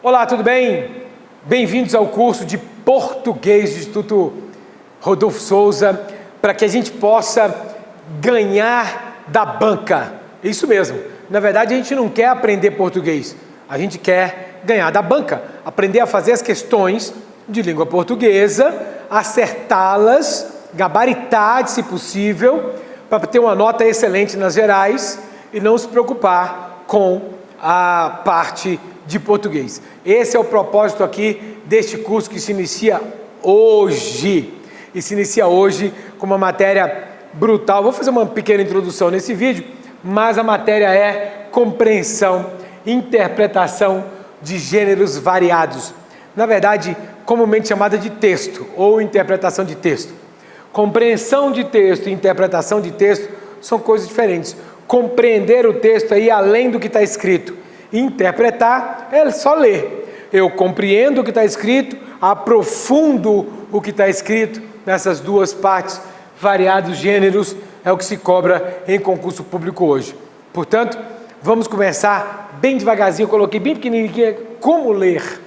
Olá, tudo bem? Bem-vindos ao curso de Português do Instituto Rodolfo Souza, para que a gente possa ganhar da banca. Isso mesmo. Na verdade, a gente não quer aprender português, a gente quer ganhar da banca, aprender a fazer as questões de língua portuguesa, acertá-las, gabaritar, se possível, para ter uma nota excelente nas gerais e não se preocupar com a parte de português. Esse é o propósito aqui deste curso que se inicia hoje. E se inicia hoje com uma matéria brutal. Vou fazer uma pequena introdução nesse vídeo, mas a matéria é compreensão, interpretação de gêneros variados. Na verdade, comumente chamada de texto ou interpretação de texto. Compreensão de texto e interpretação de texto são coisas diferentes. Compreender o texto é ir além do que está escrito. Interpretar é só ler. Eu compreendo o que está escrito, aprofundo o que está escrito nessas duas partes, variados gêneros, é o que se cobra em concurso público hoje. Portanto, vamos começar bem devagarzinho, eu coloquei bem pequenininho, como ler.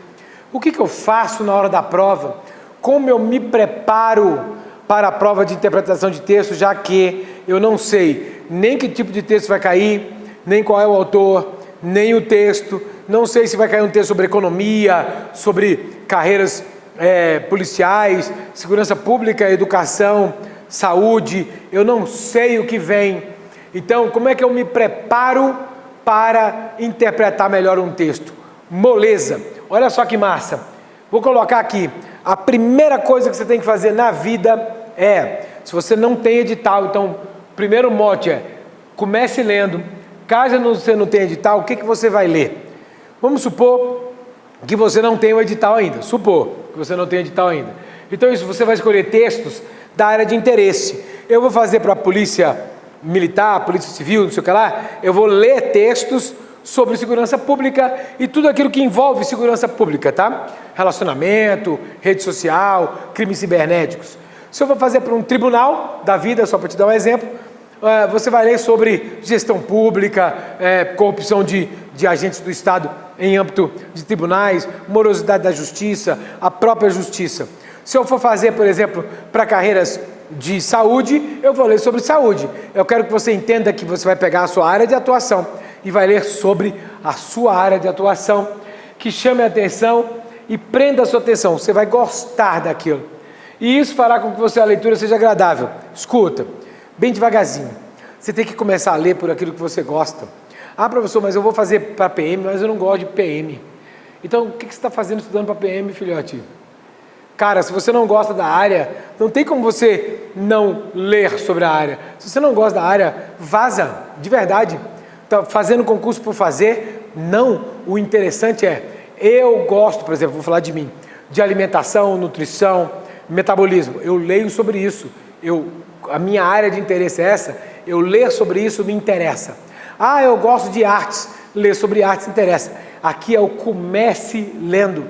O que eu faço na hora da prova? Como eu me preparo para a prova de interpretação de texto, já que eu não sei nem que tipo de texto vai cair, nem qual é o autor, nem o texto, não sei se vai cair um texto sobre economia, sobre carreiras policiais, segurança pública, educação, saúde, eu não sei o que vem. Então, como é que eu me preparo para interpretar melhor um texto? Moleza, olha só que massa, vou colocar aqui, a primeira coisa que você tem que fazer na vida é, se você não tem edital, então, o primeiro mote é, comece lendo. Caso você não tenha edital, o que você vai ler? Vamos supor que você não tem o edital ainda. Supor que você não tem edital ainda. Então, isso você vai escolher textos da área de interesse. Eu vou fazer para a polícia militar, polícia civil, não sei o que lá. Eu vou ler textos sobre segurança pública e tudo aquilo que envolve segurança pública, tá? Relacionamento, rede social, crimes cibernéticos. Se eu vou fazer para um tribunal da vida, só para te dar um exemplo, você vai ler sobre gestão pública, corrupção de agentes do Estado em âmbito de tribunais, morosidade da justiça, a própria justiça. Se eu for fazer, por exemplo, para carreiras de saúde, eu vou ler sobre saúde. Eu quero que você entenda que você vai pegar a sua área de atuação e vai ler sobre a sua área de atuação, que chame a atenção e prenda a sua atenção. Você vai gostar daquilo. E isso fará com que a leitura seja agradável. Escuta. Bem devagarzinho, você tem que começar a ler por aquilo que você gosta. Ah, professor, mas eu vou fazer para PM, mas eu não gosto de PM. Então, o que você está fazendo estudando para PM, filhote? Cara, se você não gosta da área, não tem como você não ler sobre a área. Se você não gosta da área, vaza, de verdade. Está fazendo concurso por fazer? Não. O interessante é, eu gosto, por exemplo, vou falar de mim, de alimentação, nutrição, metabolismo. Eu leio sobre isso. A minha área de interesse é essa, eu ler sobre isso me interessa. Ah, eu gosto de artes, ler sobre artes interessa. Aqui é o comece lendo.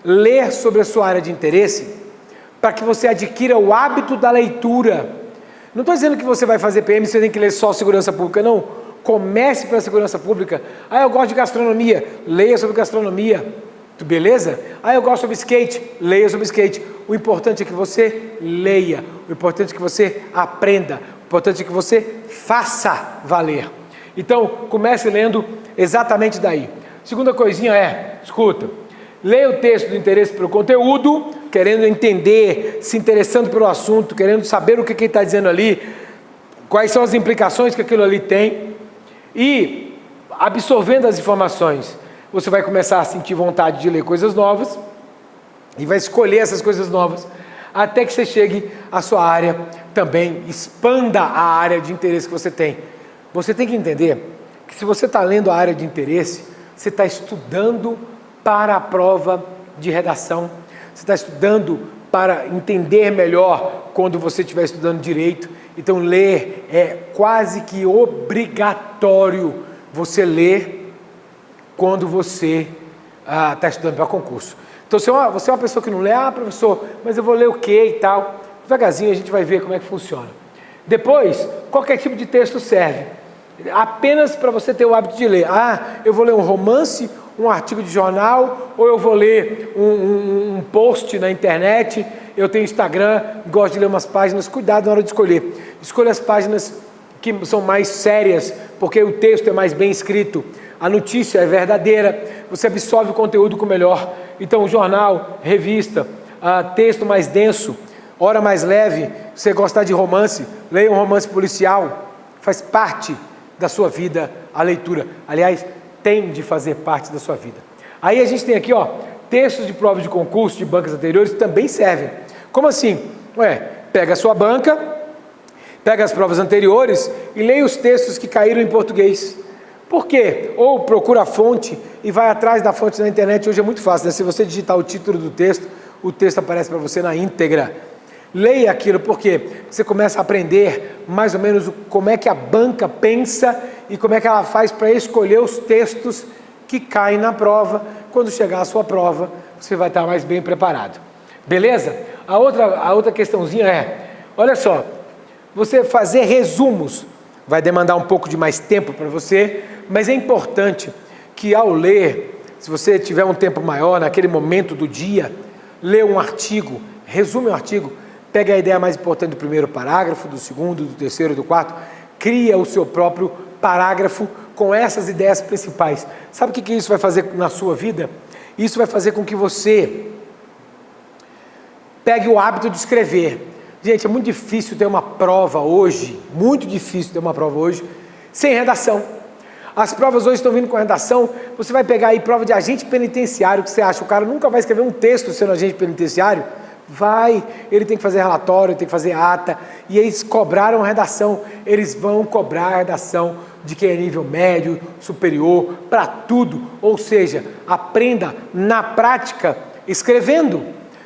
Ler sobre a sua área de interesse para que você adquira o hábito da leitura. Não estou dizendo que você vai fazer PM e você tem que ler só segurança pública, não. Comece pela segurança pública. Ah, eu gosto de gastronomia, leia sobre gastronomia. Beleza? Ah, eu gosto sobre skate, leia sobre skate. O importante é que você leia, o importante é que você aprenda, o importante é que você faça valer. Então, comece lendo exatamente daí. Segunda coisinha é, escuta, leia o texto do interesse pelo conteúdo, querendo entender, se interessando pelo assunto, querendo saber o que ele está dizendo ali, quais são as implicações que aquilo ali tem, e absorvendo as informações, você vai começar a sentir vontade de ler coisas novas e vai escolher essas coisas novas até que você chegue à sua área também, expanda a área de interesse que você tem. Você tem que entender que se você está lendo a área de interesse, você está estudando para a prova de redação, você está estudando para entender melhor quando você estiver estudando direito. Então ler é quase que obrigatório você ler quando você está estudando para concurso. Então, você é uma pessoa que não lê, professor, mas eu vou ler o quê e tal. Devagarzinho a gente vai ver como é que funciona. Depois, qualquer tipo de texto serve. Apenas para você ter o hábito de ler. Eu vou ler um romance um artigo de jornal, ou eu vou ler um post na internet. Eu tenho Instagram, gosto de ler umas páginas. Cuidado na hora de escolher. Escolha as páginas que são mais sérias, porque o texto é mais bem escrito, a notícia é verdadeira, você absorve o conteúdo com melhor. Então, jornal, revista, texto mais denso, hora mais leve. Se você gostar de romance, leia um romance policial. Faz parte da sua vida a leitura. Aliás, tem de fazer parte da sua vida. Aí a gente tem aqui, textos de provas de concurso de bancas anteriores também servem. Como assim? Pega a sua banca, pega as provas anteriores e leia os textos que caíram em português. Por quê? Ou procura a fonte e vai atrás da fonte na internet. Hoje é muito fácil, né? Se você digitar o título do texto, o texto aparece para você na íntegra. Leia aquilo, porque você começa a aprender mais ou menos como é que a banca pensa e como é que ela faz para escolher os textos que caem na prova. Quando chegar a sua prova, você vai estar mais bem preparado. Beleza? A outra questãozinha olha só, você fazer resumos vai demandar um pouco de mais tempo para você, mas é importante que ao ler, se você tiver um tempo maior, naquele momento do dia, lê um artigo, resume um artigo, pega a ideia mais importante do primeiro parágrafo, do segundo, do terceiro, do quarto, cria o seu próprio parágrafo com essas ideias principais. Sabe o que isso vai fazer na sua vida? Isso vai fazer com que você pegue o hábito de escrever. Gente, é muito difícil ter uma prova hoje, muito difícil ter uma prova hoje, sem redação. As provas hoje estão vindo com redação. Você vai pegar aí prova de agente penitenciário, que você acha, o cara nunca vai escrever um texto sendo agente penitenciário? Vai, ele tem que fazer relatório, ele tem que fazer ata, e eles cobraram redação, eles vão cobrar a redação de quem é nível médio, superior, para tudo. Ou seja, aprenda na prática, escrevendo,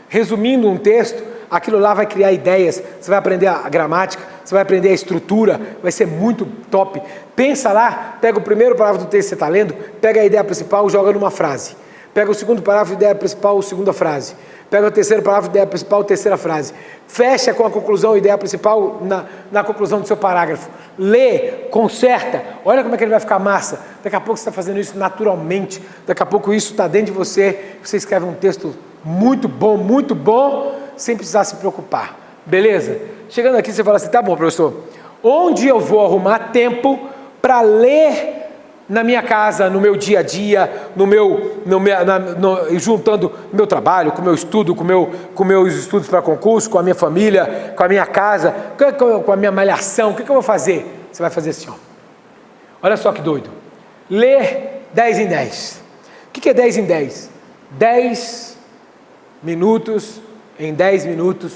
resumindo um texto. Aquilo lá vai criar ideias, você vai aprender a gramática, você vai aprender a estrutura, vai ser muito top. Pensa lá, pega o primeiro parágrafo do texto que você está lendo, pega a ideia principal, joga numa frase. Pega o segundo parágrafo, ideia principal, segunda frase. Pega o terceiro parágrafo, ideia principal, terceira frase. Fecha com a conclusão, ideia principal, na conclusão do seu parágrafo. Lê, conserta, olha como é que ele vai ficar massa. Daqui a pouco você está fazendo isso naturalmente, daqui a pouco isso está dentro de você, você escreve um texto muito bom, sem precisar se preocupar, beleza? Chegando aqui você fala assim, tá bom, professor, onde eu vou arrumar tempo para ler na minha casa, no meu dia a dia, juntando meu trabalho, com o meu estudo, com meus estudos para concurso, com a minha família, com a minha casa, com a minha malhação, o que eu vou fazer? Você vai fazer assim, olha só que doido, ler 10 em 10. O que é 10 em 10? 10 minutos em 10 minutos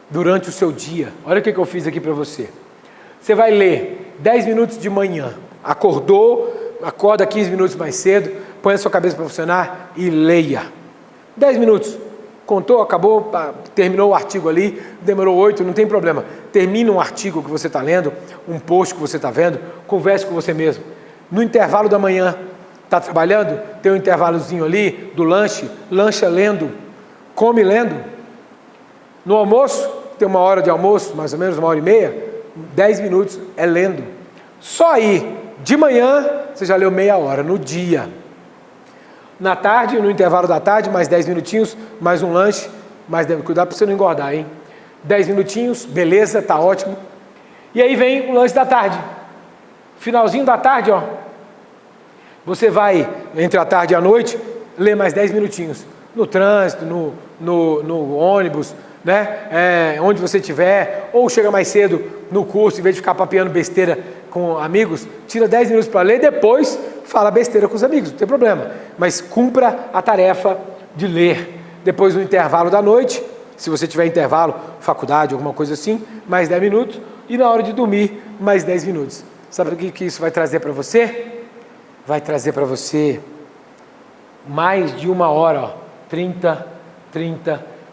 durante o seu dia. Olha o que eu fiz aqui para você. Você vai ler 10 minutos de manhã, acorda 15 minutos mais cedo, põe a sua cabeça para funcionar e leia. 10 minutos, contou, acabou, terminou o artigo ali, demorou 8, não tem problema. Termina um artigo que você está lendo, um post que você está vendo, converse com você mesmo. No intervalo da manhã, está trabalhando, tem um intervalozinho ali do lanche, lancha lendo, come lendo. No almoço, tem uma hora de almoço, mais ou menos 1h30, 10 minutos é lendo. Só aí, de manhã, você já leu meia hora, no dia. Na tarde, no intervalo da tarde, mais 10 minutinhos, mais um lanche, cuidado para você não engordar, hein? 10 minutinhos, beleza, tá ótimo. E aí vem o lanche da tarde. Finalzinho da tarde, você vai, entre a tarde e a noite, ler mais 10 minutinhos. No trânsito, no ônibus, né? Onde você estiver, ou chega mais cedo no curso, em vez de ficar papeando besteira com amigos, tira 10 minutos para ler, depois fala besteira com os amigos, não tem problema, mas cumpra a tarefa de ler. Depois no intervalo da noite, se você tiver intervalo, faculdade, alguma coisa assim, mais 10 minutos, e na hora de dormir, mais 10 minutos. Sabe o que isso vai trazer para você? Vai trazer para você mais de 1 hora,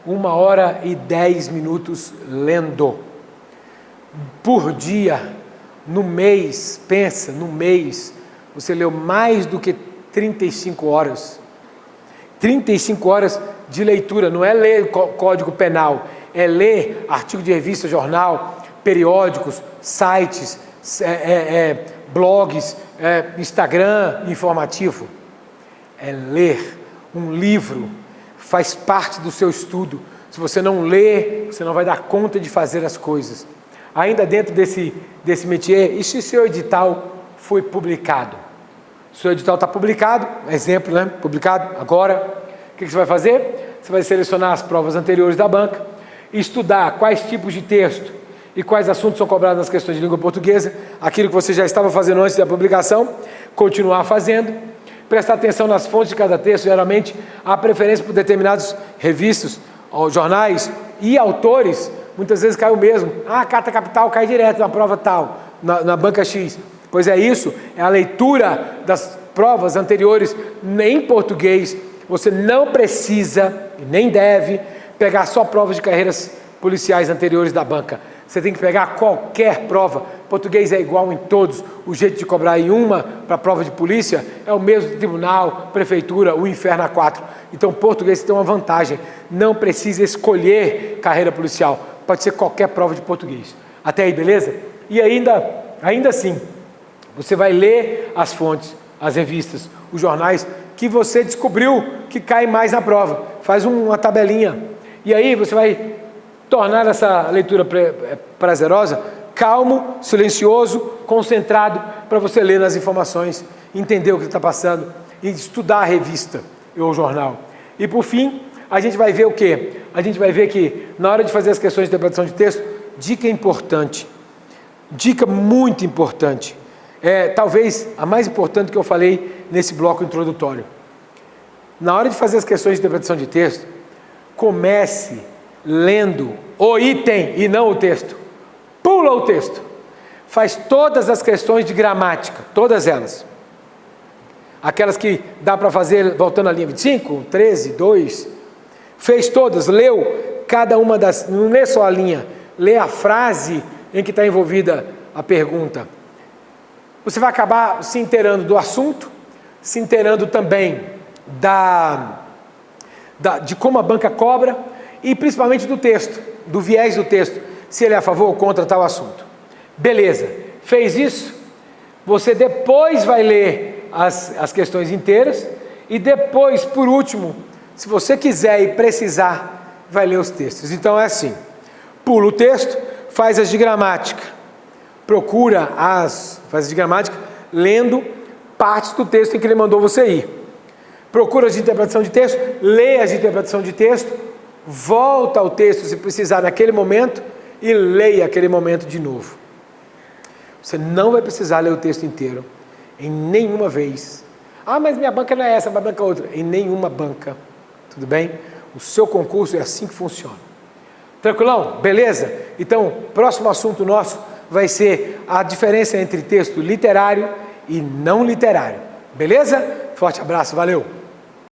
1 hora e 10 minutos lendo por dia. No mês, pensa, no mês, você leu mais do que 35 horas. 35 horas de leitura, não é ler código penal, é ler artigo de revista, jornal, periódicos, sites, blogs, Instagram informativo. é ler um livro, faz parte do seu estudo. Se você não lê, você não vai dar conta de fazer as coisas. Ainda dentro desse métier, e se o seu edital foi publicado? O seu edital está publicado, exemplo, né? Publicado agora. O que você vai fazer? Você vai selecionar as provas anteriores da banca, estudar quais tipos de texto e quais assuntos são cobrados nas questões de língua portuguesa, aquilo que você já estava fazendo antes da publicação, continuar fazendo, prestar atenção nas fontes de cada texto. Geralmente há preferência por determinados revistas, jornais e autores. Muitas vezes cai o mesmo. A carta capital cai direto na prova tal, na banca X. Pois é isso, é a leitura das provas anteriores em português. Você não precisa e nem deve pegar só provas de carreiras policiais anteriores da banca. Você tem que pegar qualquer prova. Português é igual em todos. O jeito de cobrar em uma para a prova de polícia é o mesmo do tribunal, prefeitura, o inferno A4. Então, português tem uma vantagem. Não precisa escolher carreira policial. Pode ser qualquer prova de português. Até aí, beleza? E ainda assim, você vai ler as fontes, as revistas, os jornais que você descobriu que cai mais na prova. Faz uma tabelinha. E aí você vai tornar essa leitura prazerosa, calmo, silencioso, concentrado, para você ler nas informações, entender o que está passando e estudar a revista ou o jornal. E por fim, a gente vai ver o quê? A gente vai ver que na hora de fazer as questões de interpretação de texto, dica importante, dica muito importante, talvez a mais importante que eu falei nesse bloco introdutório. Na hora de fazer as questões de interpretação de texto, comece lendo o item e não o texto. Pula o texto. Faz todas as questões de gramática, todas elas. Aquelas que dá para fazer voltando à linha 25, 13, 2. Fez todas, leu cada uma das... Não lê só a linha, lê a frase em que está envolvida a pergunta. Você vai acabar se inteirando do assunto, se inteirando também de como a banca cobra e principalmente do texto, do viés do texto, se ele é a favor ou contra tal assunto. Beleza, fez isso? Você depois vai ler as questões inteiras e depois, por último, se você quiser e precisar, vai ler os textos. Então é assim, pula o texto, faz as de gramática, faz as de gramática lendo partes do texto em que ele mandou você ir. Procura as de interpretação de texto, lê as de interpretação de texto, volta ao texto se precisar naquele momento e leia aquele momento de novo. Você não vai precisar ler o texto inteiro em nenhuma vez. Ah, mas minha banca não é essa, minha banca é outra. Em nenhuma banca, tudo bem? O seu concurso é assim que funciona. Tranquilão? Beleza? Então, próximo assunto nosso vai ser a diferença entre texto literário e não literário. Beleza? Forte abraço, valeu!